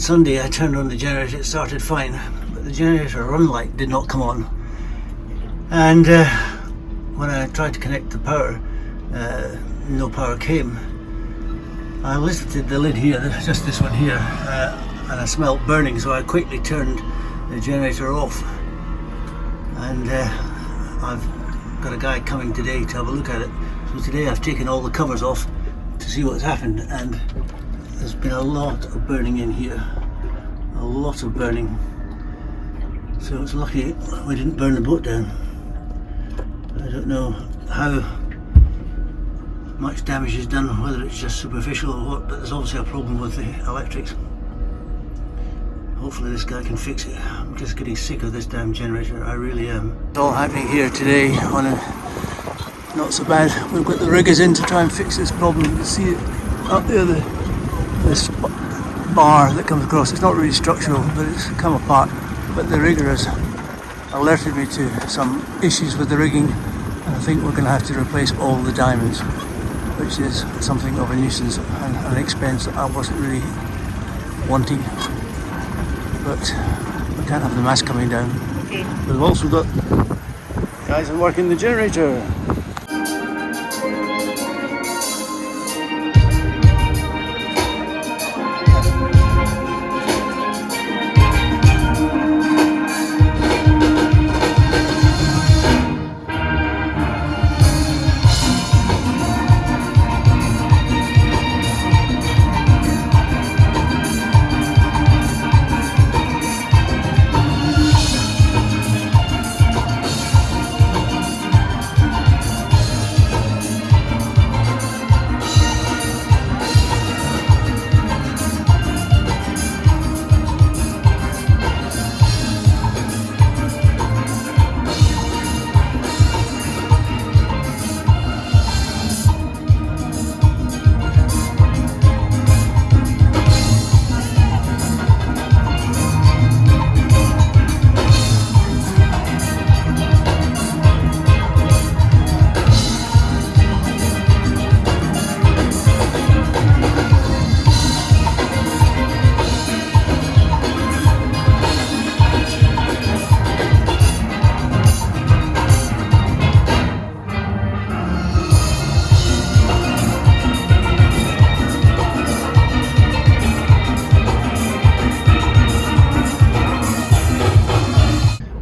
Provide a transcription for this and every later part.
Sunday I turned on the generator, it started fine, but the generator run light did not come on. And when I tried to connect the power, no power came. I lifted the lid here, just this one here, and I smelled burning, so I quickly turned the generator off. And I've got a guy coming today to have a look at it. So today I've taken all the covers off to see what's happened, and there's been a lot of burning in here. A lot of burning. So it's lucky we didn't burn the boat down. I don't know how much damage is done, whether it's just superficial or what, but there's obviously a problem with the electrics. Hopefully this guy can fix it. I'm just getting sick of this damn generator, I really am. It's all happening here today on a not so bad. We've got the riggers in to try and fix this problem. You can see it up there, this bar that comes across. It's not really structural, but it's come apart. But the rigger has alerted me to some issues with the rigging, and I think we're going to have to replace all the diamonds, which is something of a nuisance and an expense that I wasn't really wanting. But we can't have the mast coming down. Okay. We've also got guys working the generator.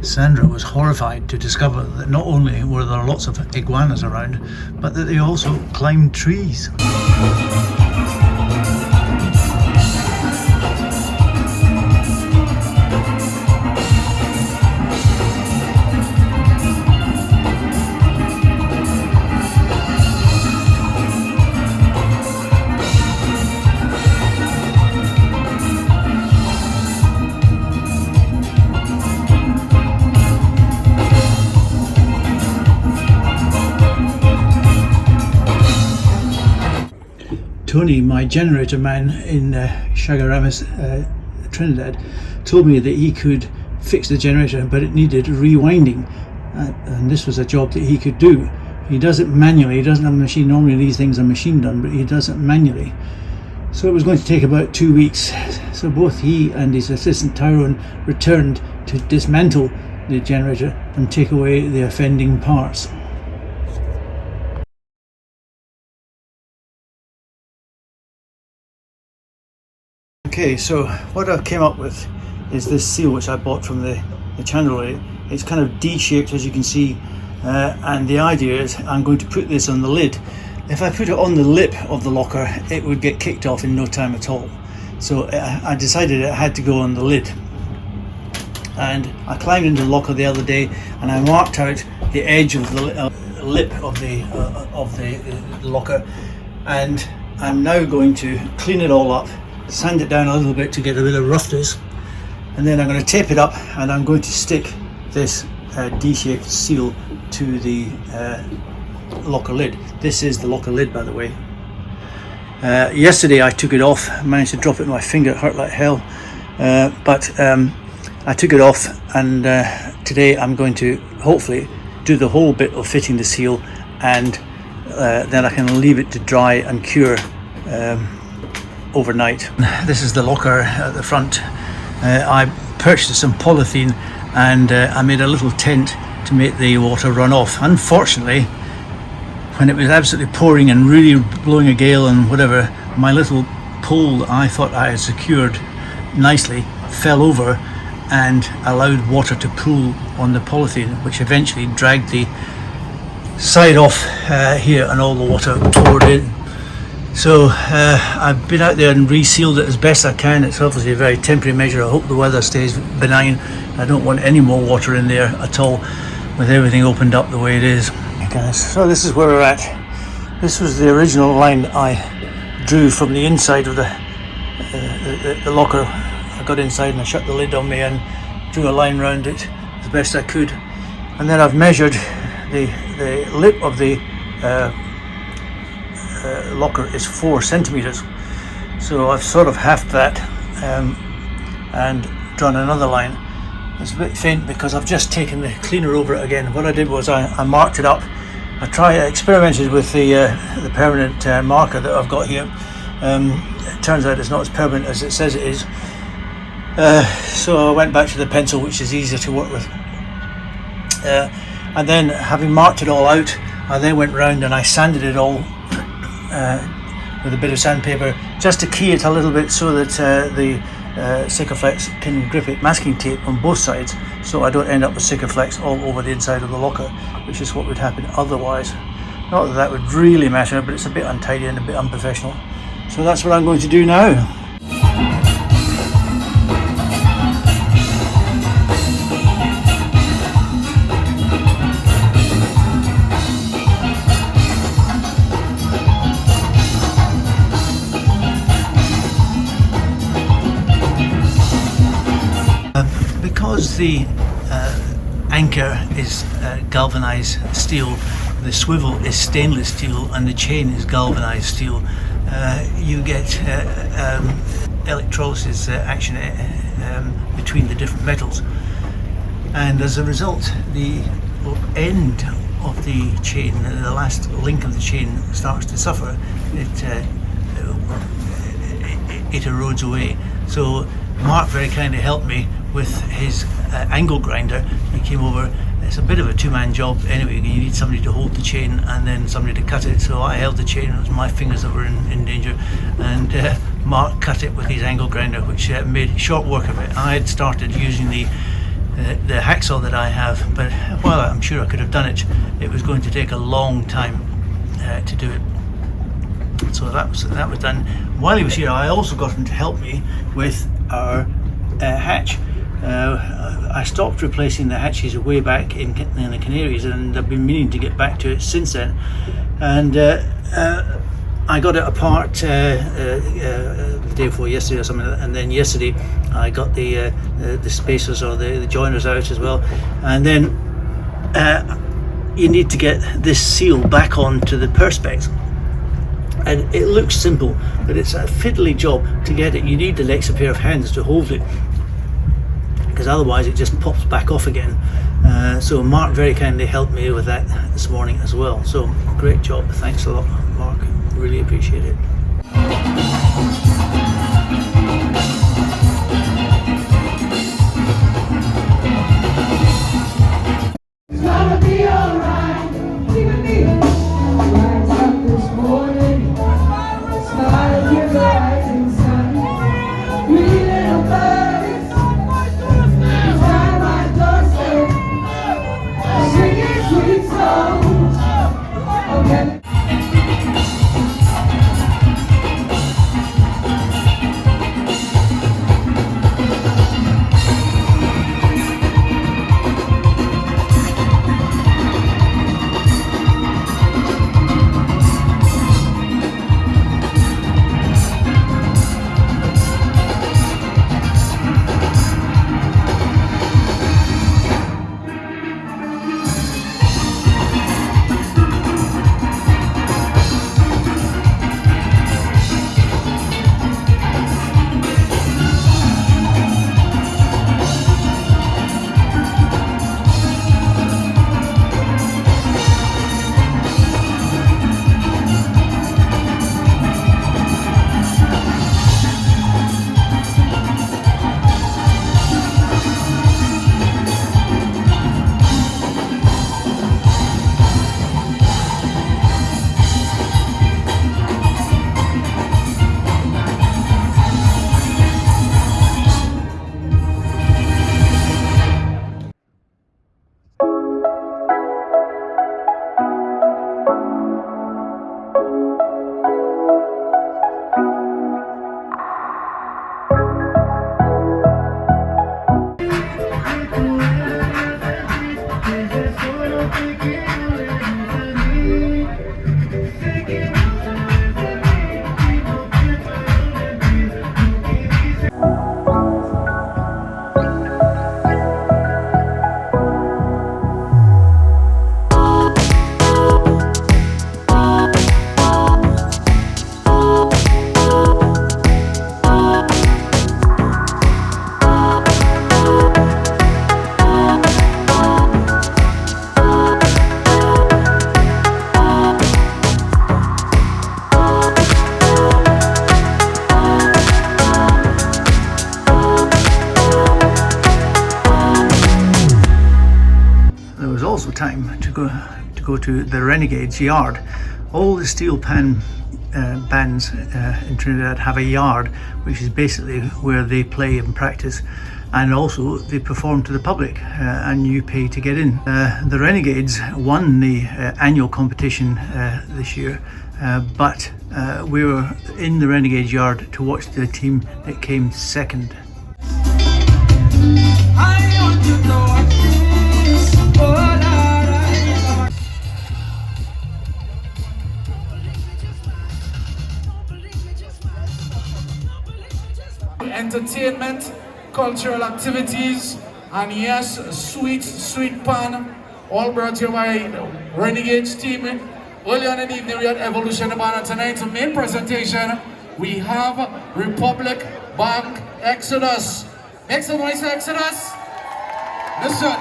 Sandra was horrified to discover that not only were there lots of iguanas around, but that they also climbed trees. Tony, my generator man in Chagaramas, Trinidad, told me that he could fix the generator, but it needed rewinding, and this was a job that he could do. He does it manually. He doesn't have a machine. Normally these things are machine done, but he does it manually. So it was going to take about 2 weeks. So both he and his assistant Tyrone returned to dismantle the generator and take away the offending parts. Okay, so what I came up with is this seal which I bought from the channel. It's kind of D-shaped, as you can see, and the idea is I'm going to put this on the lid. If I put it on the lip of the locker, it would get kicked off in no time at all. So I decided it had to go on the lid. And I climbed into the locker the other day and I marked out the edge of the lip of the locker, and I'm now going to clean it all up, sand it down a little bit to get a bit of roughness, and then I'm going to tape it up and I'm going to stick this D-shaped seal to the locker lid. This is the locker lid, by the way. Yesterday I took it off, managed to drop it in my finger, it hurt like hell, but I took it off, and today I'm going to hopefully do the whole bit of fitting the seal, and then I can leave it to dry and cure overnight. This is the locker at the front. I purchased some polythene and I made a little tent to make the water run off. Unfortunately, when it was absolutely pouring and really blowing a gale and whatever, my little pole that I thought I had secured nicely fell over and allowed water to pool on the polythene, which eventually dragged the side off here and all the water poured in. So I've been out there and resealed it as best I can. It's obviously a very temporary measure. I hope the weather stays benign. I don't want any more water in there at all with everything opened up the way it is. Guys, so this is where we're at. This was the original line I drew from the inside of the locker. I got inside and I shut the lid on me and drew a line around it as best I could. And then I've measured the lip of the locker is 4 centimeters, so I've sort of halved that and drawn another line. It's a bit faint because I've just taken the cleaner over it again. What I did was I marked it up. I experimented with the permanent marker that I've got here. It turns out it's not as permanent as it says it is, so I went back to the pencil, which is easier to work with, and then having marked it all out, I then went round and I sanded it all with a bit of sandpaper just to key it a little bit so that the Sikaflex can grip it, masking tape on both sides, so I don't end up with Sikaflex all over the inside of the locker, which is what would happen otherwise. Not that that would really matter, but it's a bit untidy and a bit unprofessional. So that's what I'm going to do now. Because the anchor is galvanized steel, the swivel is stainless steel, and the chain is galvanized steel, you get electrolysis action between the different metals, and as a result the end of the chain, the last link of the chain, starts to suffer. It erodes away. So Mark very kindly helped me with his angle grinder. He came over. It's a bit of a two-man job anyway. You need somebody to hold the chain and then somebody to cut it. So I held the chain. It was my fingers that were in danger, and Mark cut it with his angle grinder, which made short work of it. I had started using the hacksaw that I have, but while I'm sure I could have done it, it was going to take a long time to do it. So that was done. While he was here, I also got him to help me with our hatch. I stopped replacing the hatches way back in the Canaries, and I've been meaning to get back to it since then. And I got it apart the day before yesterday or something, and then yesterday I got the spacers or the joiners out as well. And then you need to get this seal back onto the perspex. And it looks simple, but it's a fiddly job to get it. You need an extra pair of hands to hold it, because otherwise it just pops back off again. So Mark very kindly helped me with that this morning as well. So great job. Thanks a lot, Mark. Really appreciate it. It's gonna be alright. Even me. Lights up this morning. Smile of your rising sun. Three little birds beside my doorstep, singing sweet songs. Okay. also time to go to the Renegades yard. All the steel pan bands in Trinidad have a yard, which is basically where they play and practice, and also they perform to the public, and you pay to get in. The Renegades won the annual competition this year, but we were in the Renegades yard to watch the team that came second. Entertainment, cultural activities, and yes, sweet pan, all brought to you by Renegades team. Earlier on in the evening we had Evolution Band, and tonight's main presentation we have Republic Bank Exodus. Make some noise for Exodus. Listen,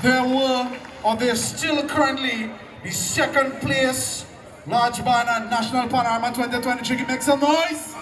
there were, or there's still currently, the second place large band at National Panorama 2023. Make some noise.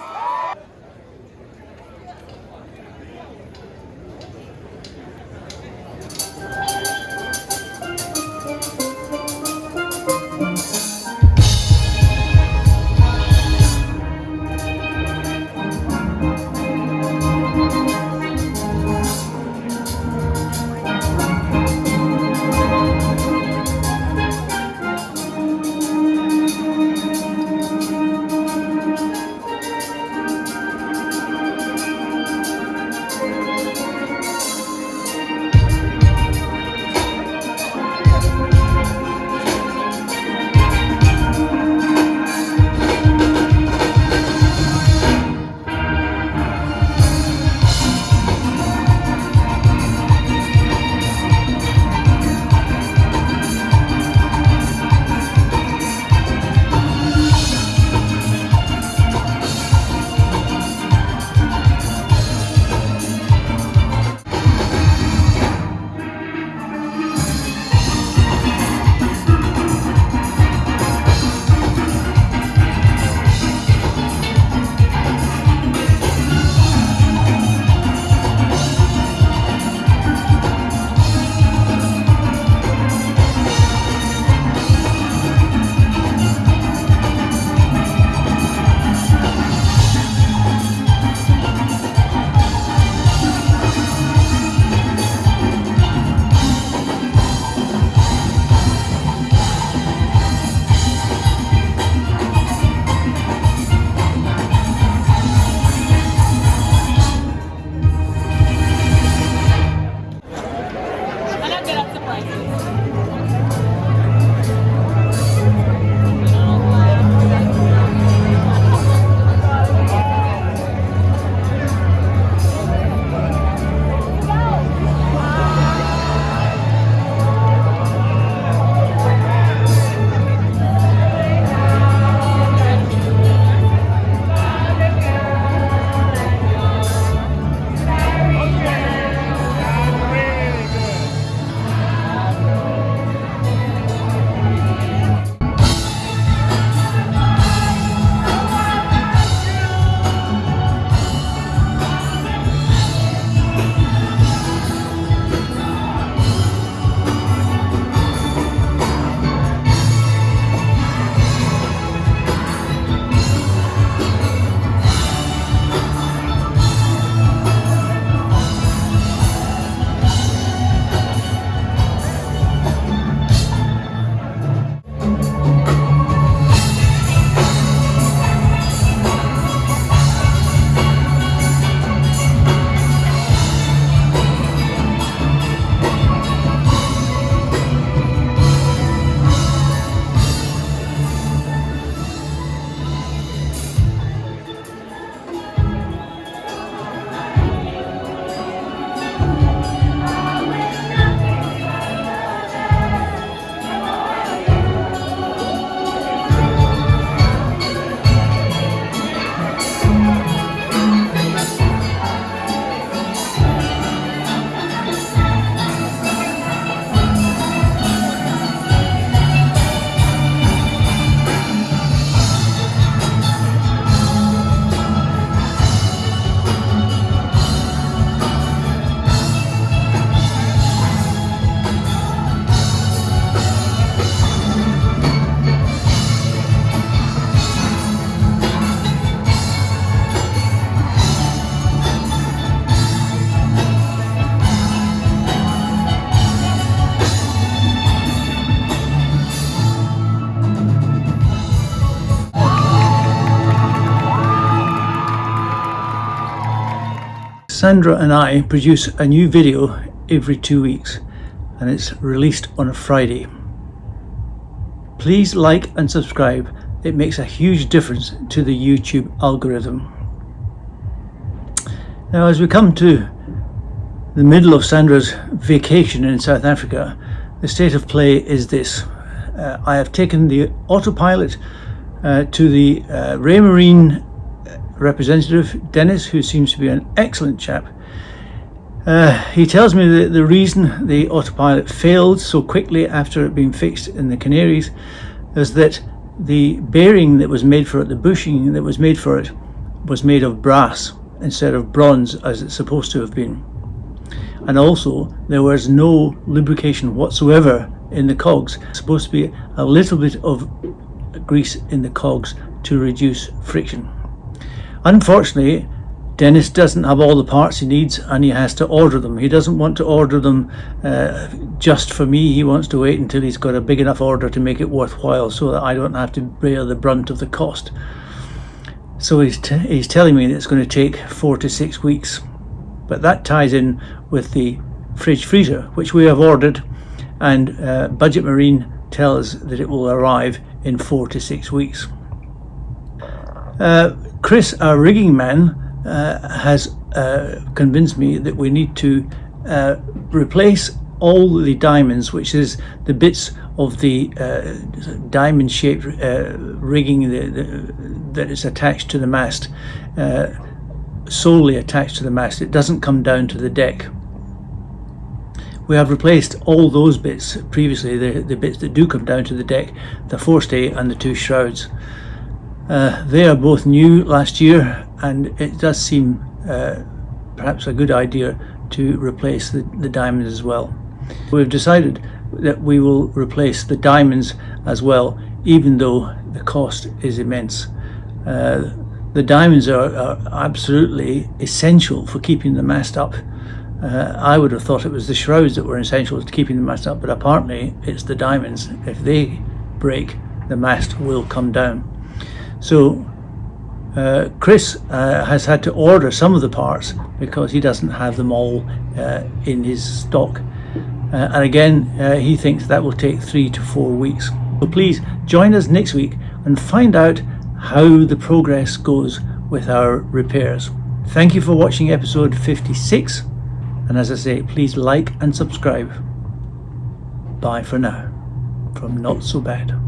Sandra and I produce a new video every 2 weeks, and it's released on a Friday. Please like and subscribe. It makes a huge difference to the YouTube algorithm. Now, as we come to the middle of Sandra's vacation in South Africa, the state of play is this. I have taken the autopilot to the Raymarine representative, Dennis, who seems to be an excellent chap. He tells me that the reason the autopilot failed so quickly after it being fixed in the Canaries is that the bearing that was made for it, the bushing that was made for it, was made of brass instead of bronze as it's supposed to have been. And also there was no lubrication whatsoever in the cogs. It's supposed to be a little bit of grease in the cogs to reduce friction. Unfortunately, Dennis doesn't have all the parts he needs, and he has to order them. He doesn't want to order them just for me. He wants to wait until he's got a big enough order to make it worthwhile, so that I don't have to bear the brunt of the cost. So he's telling me that it's going to take 4 to 6 weeks, but that ties in with the fridge freezer, which we have ordered, and Budget Marine tells that it will arrive in 4 to 6 weeks. Chris, our rigging man, has convinced me that we need to replace all the diamonds, which is the bits of the diamond shaped rigging that is attached to the mast, solely attached to the mast. It doesn't come down to the deck. We have replaced all those bits previously, the bits that do come down to the deck, the forestay and the 2 shrouds. They are both new last year, and it does seem perhaps a good idea to replace the diamonds as well. We've decided that we will replace the diamonds as well, even though the cost is immense. The diamonds are absolutely essential for keeping the mast up. I would have thought it was the shrouds that were essential to keeping the mast up, but apparently it's the diamonds. If they break, the mast will come down. So Chris has had to order some of the parts because he doesn't have them all in his stock. And again, he thinks that will take 3 to 4 weeks. So please join us next week and find out how the progress goes with our repairs. Thank you for watching episode 56. And as I say, please like and subscribe. Bye for now from Not So Bad.